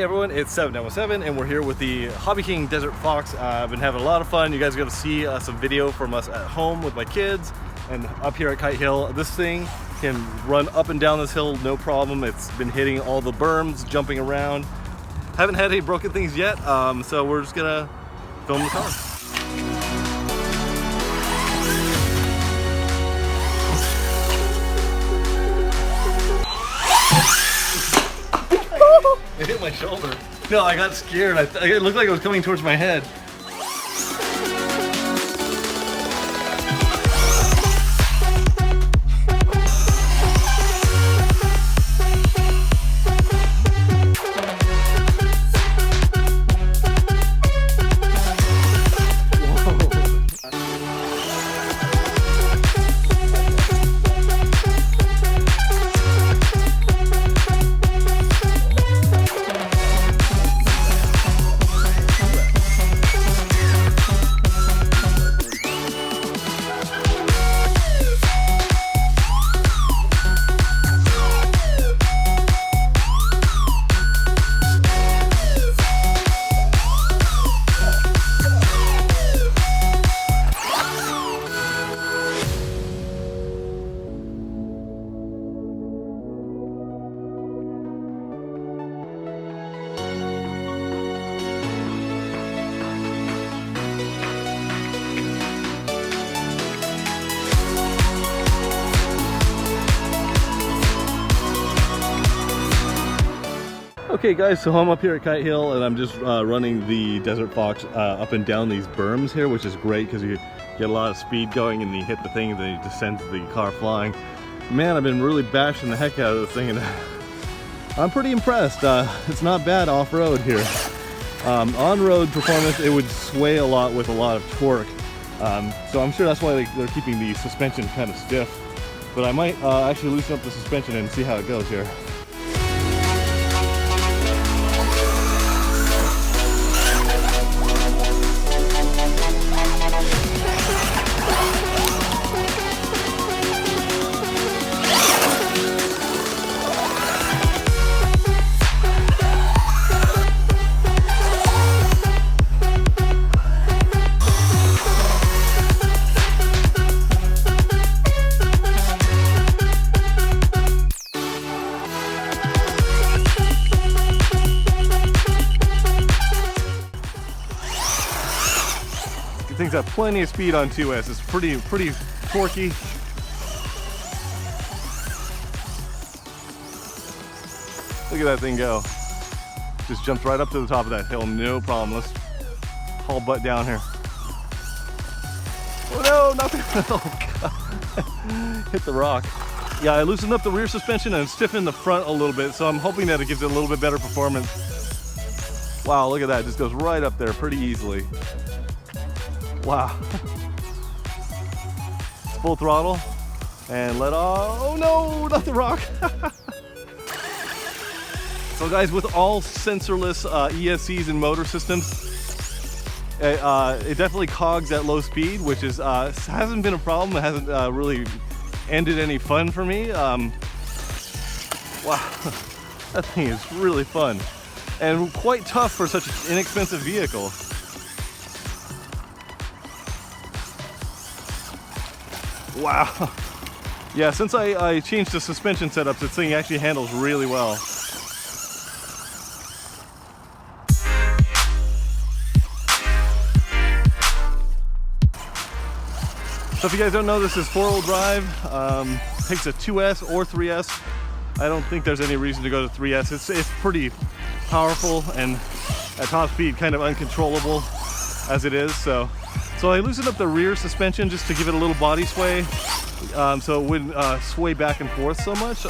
Hey everyone, it's 7917 and we're here with the HobbyKing Desert Fox. I've been having a lot of fun. You guys are going to see some video from us at home with my kids and up here at Kite Hill. This thing can run up and down this hill no problem. It's been hitting all the berms, jumping around. Haven't had any broken things yet, so we're just going to film the car. It hit my shoulder. No, I got scared. It looked like it was coming towards my head. Okay guys, so I'm up here at Kite Hill and I'm just running the Desert Fox up and down these berms here, which is great because you get a lot of speed going and you hit the thing and then it just sends the car flying. Man, I've been really bashing the heck out of this thing and I'm pretty impressed. It's not bad off-road here. On-road performance, it would sway a lot with a lot of torque. So I'm sure that's why they're keeping the suspension kind of stiff. But I might actually loosen up the suspension and see how it goes here. Thing's got plenty of speed on 2S. It's pretty torquey. Look at that thing go. Just jumps right up to the top of that hill, no problem. Let's haul butt down here. Oh no, nothing. Oh God. Hit the rock. Yeah, I loosened up the rear suspension and stiffened the front a little bit, so I'm hoping that it gives it a little bit better performance. Wow, look at that. It just goes right up there pretty easily. Wow. Full throttle and let off. Oh no, not the rock. So guys, with all sensorless ESCs and motor systems, it definitely cogs at low speed, which is hasn't been a problem. It hasn't really ended any fun for me. Wow, that thing is really fun and quite tough for such an inexpensive vehicle. Wow. Yeah, since I changed the suspension setup, this thing actually handles really well. So if you guys don't know, this is 4-wheel drive. Takes a 2S or 3S. I don't think there's any reason to go to 3S. It's pretty powerful and at top speed kind of uncontrollable as it is. So I loosened up the rear suspension just to give it a little body sway, so it wouldn't sway back and forth so much.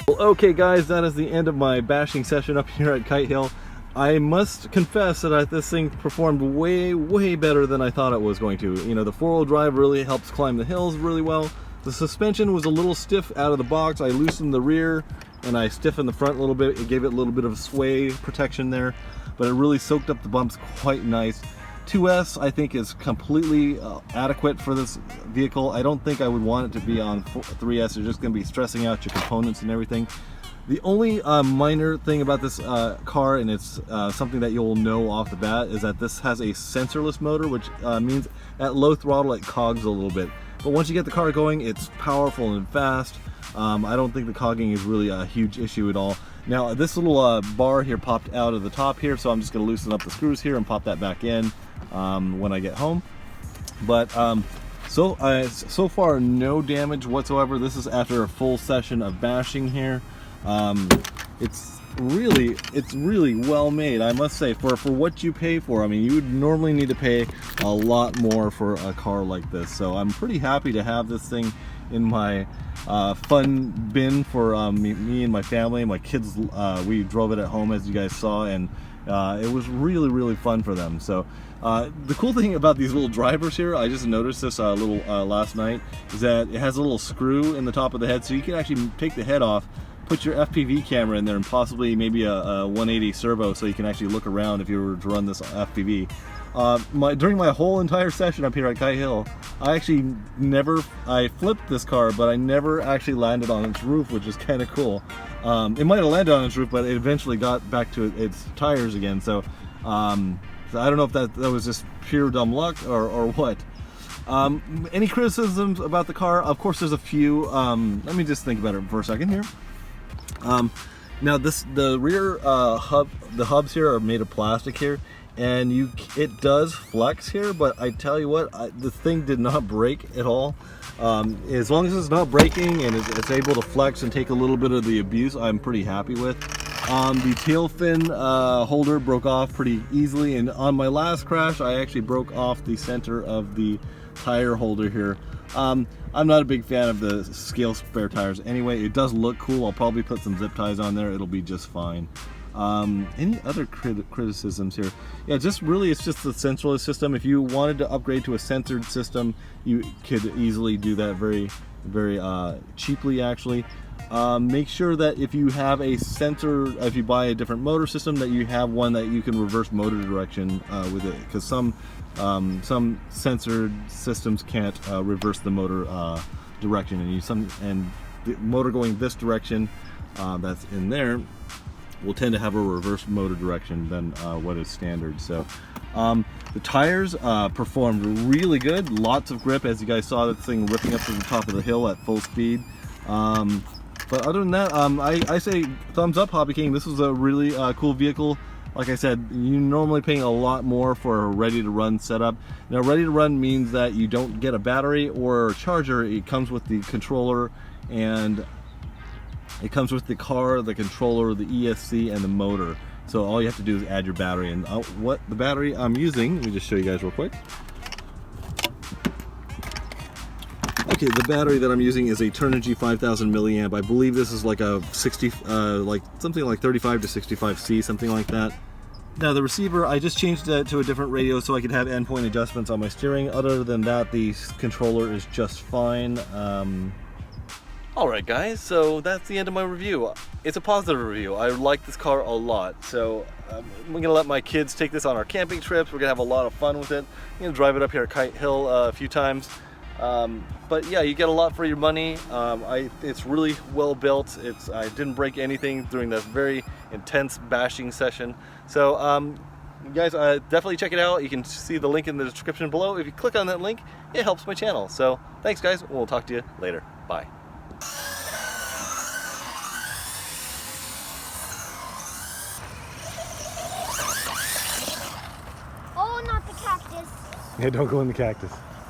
Well, okay guys, that is the end of my bashing session up here at Kite Hill. I must confess that this thing performed way better than I thought it was going to. You know, the four-wheel drive really helps climb the hills really well. The suspension was a little stiff out of the box. I loosened the rear and I stiffened the front a little bit. It gave it a little bit of sway protection there, but it really soaked up the bumps quite nice. 2S I think is completely adequate for this vehicle. I don't think I would want it to be on 3S. You're just going to be stressing out your components and everything. The only minor thing about this car, and it's something that you'll know off the bat, is that this has a sensorless motor, which means at low throttle it cogs a little bit. But once you get the car going, it's powerful and fast. I don't think the cogging is really a huge issue at all. Now this little bar here popped out of the top here, so I'm just going to loosen up the screws here and pop that back in when I get home. But so far no damage whatsoever. This is after a full session of bashing here. It's really well made, I must say, for what you pay for. I mean, you would normally need to pay a lot more for a car like this, so I'm pretty happy to have this thing in my fun bin for me and my family. My kids, we drove it at home, as you guys saw, and it was really fun for them. So the cool thing about these little drivers here, I just noticed this last night, is that it has a little screw in the top of the head, so you can actually take the head off, put your FPV camera in there, and possibly maybe a 180 servo, so you can actually look around if you were to run this FPV. During my whole entire session up here at Kite Hill, I flipped this car, but I never actually landed on its roof, which is kind of cool. It might have landed on its roof, but it eventually got back to its tires again, so I don't know if that was just pure dumb luck or what. Any criticisms about the car? Of course there's a few. Let me just think about it for a second here. Now the rear the hubs here are made of plastic here, and it does flex here, but I tell you what, the thing did not break at all. As long as it's not breaking and it's able to flex and take a little bit of the abuse, I'm pretty happy with. The tail fin holder broke off pretty easily, and on my last crash I actually broke off the center of the tire holder here. I'm not a big fan of the scale spare tires anyway. It does look cool. I'll probably put some zip ties on there. It'll be just fine. Any other criticisms here? Yeah, it's just the sensorless system. If you wanted to upgrade to a sensored system, you could easily do that very cheaply, actually. Make sure that if you have a sensor, if you buy a different motor system, that you have one that you can reverse motor direction with it, because some censored systems can't reverse the motor direction, and the motor going this direction that's in there will tend to have a reverse motor direction than what is standard. So the tires performed really good, lots of grip, as you guys saw that thing ripping up to the top of the hill at full speed. But other than that, I say thumbs up, HobbyKing. This was a really cool vehicle. Like I said, you're normally paying a lot more for a ready-to-run setup. Now, ready-to-run means that you don't get a battery or a charger. It comes with the controller, and it comes with the car, the controller, the ESC, and the motor. So all you have to do is add your battery. And what the battery I'm using, let me just show you guys real quick. Okay, the battery that I'm using is a Turnigy 5000 milliamp. I believe this is like a something like 35 to 65C, something like that. Now the receiver, I just changed it to a different radio so I could have endpoint adjustments on my steering. Other than that, the controller is just fine. Alright guys, so that's the end of my review. It's a positive review. I like this car a lot. So I'm going to let my kids take this on our camping trips. We're going to have a lot of fun with it. I'm going to drive it up here at Kite Hill a few times. But yeah, you get a lot for your money. It's really well built. I didn't break anything during this very intense bashing session. So you guys definitely check it out. You can see the link in the description below. If you click on that link, it helps my channel. So thanks guys, we'll talk to you later. Bye. Oh, not the cactus. Yeah, don't go in the cactus.